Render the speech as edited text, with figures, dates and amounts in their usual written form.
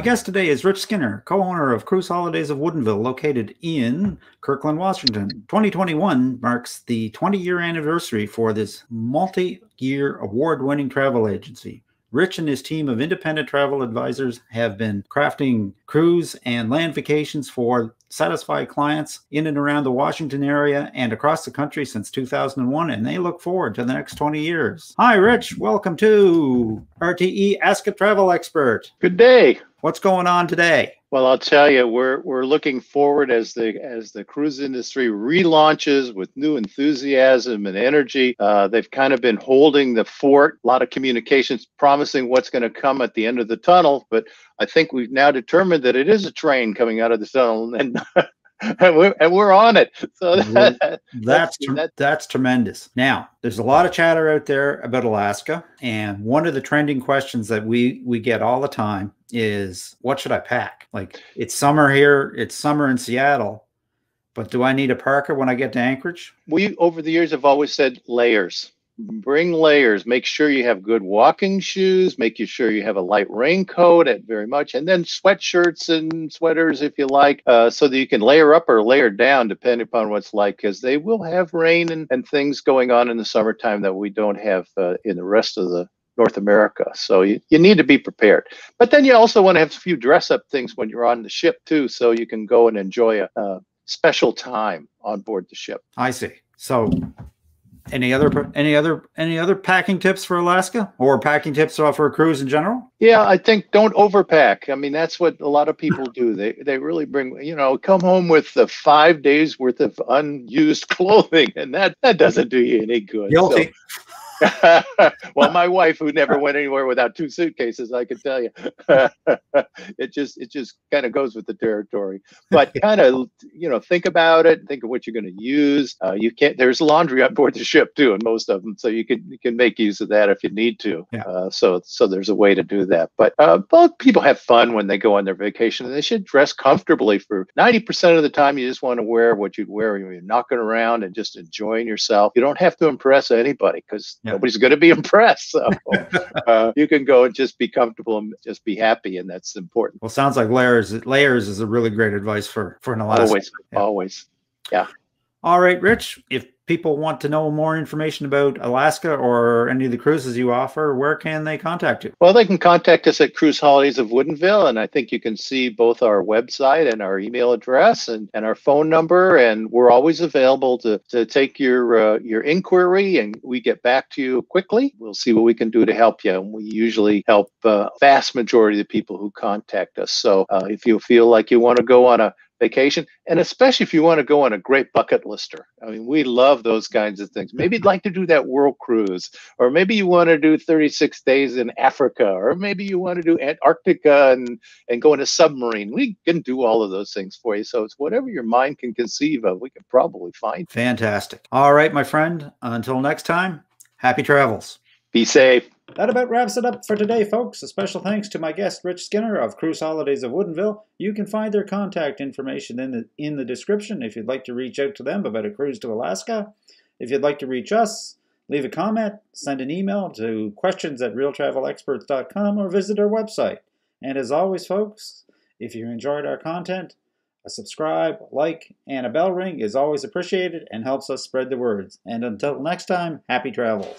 guest today is Rich Skinner, co-owner of Cruise Holidays of Woodinville, located in Kirkland, Washington. 2021 marks the 20-year anniversary for this multi-year award-winning travel agency. Rich and his team of independent travel advisors have been crafting cruise and land vacations for satisfied clients in and around the Washington area and across the country since 2001, and they look forward to the next 20 years. Hi, Rich. Welcome to RTE Ask a Travel Expert. Good day. What's going on today? Well, I'll tell you, we're looking forward as the cruise industry relaunches with new enthusiasm and energy. They've kind of been holding the fort, a lot of communications promising what's going to come at the end of the tunnel. But I think we've now determined that it is a train coming out of the tunnel, and we're on it. So that's tremendous. Now, there's a lot of chatter out there about Alaska, and one of the trending questions that we get all the time is, what should I pack? Like, it's summer here, it's summer in Seattle, but do I need a parka when I get to Anchorage? We, over the years, have always said layers. Bring layers. Make sure you have good walking shoes. Make sure you have a light raincoat very much, and then sweatshirts and sweaters if you like, so that you can layer up or layer down depending upon what's like, because they will have rain and things going on in the summertime that we don't have in the rest of the North America. So you need to be prepared. But then you also want to have a few dress up things when you're on the ship too, so you can go and enjoy a special time on board the ship. I see. So any other packing tips for Alaska, or packing tips for a cruise in general? Yeah, I think don't overpack. I mean, that's what a lot of people do. They really bring, come home with 5 days worth of unused clothing, and that doesn't do you any good. Guilty. So, well, my wife, who never went anywhere without 2 suitcases, I can tell you, it just kind of goes with the territory. But kind of, think about it. Think of what you're going to use. There's laundry on board the ship too, and most of them, so you can make use of that if you need to. Yeah. So there's a way to do that. But both people have fun when they go on their vacation, and they should dress comfortably. For 90% of the time, you just want to wear what you'd wear when you're knocking around and just enjoying yourself. You don't have to impress anybody, because nobody's going to be impressed. So you can go and just be comfortable and just be happy, and that's important. Well, sounds like layers is a really great advice for an Alaska. Always. Yeah. All right, Rich, if people want to know more information about Alaska or any of the cruises you offer, where can they contact you? Well, they can contact us at Cruise Holidays of Woodinville, and I think you can see both our website and our email address and our phone number, and we're always available to take your inquiry, and we get back to you quickly. We'll see what we can do to help you, and we usually help vast majority of the people who contact us. So if you feel like you want to go on a vacation, and especially if you want to go on a great bucket lister. I mean, we love those kinds of things. Maybe you'd like to do that world cruise, or maybe you want to do 36 days in Africa, or maybe you want to do Antarctica and go in a submarine. We can do all of those things for you. So it's whatever your mind can conceive of, we can probably find. Fantastic. All right, my friend, until next time, happy travels. Be safe. That about wraps it up for today, folks. A special thanks to my guest, Rich Skinner of Cruise Holidays of Woodinville. You can find their contact information in the description if you'd like to reach out to them about a cruise to Alaska. If you'd like to reach us, leave a comment, send an email to questions@realtravelexperts.com, or visit our website. And as always, folks, if you enjoyed our content, a subscribe, like, and a bell ring is always appreciated and helps us spread the words. And until next time, happy travels.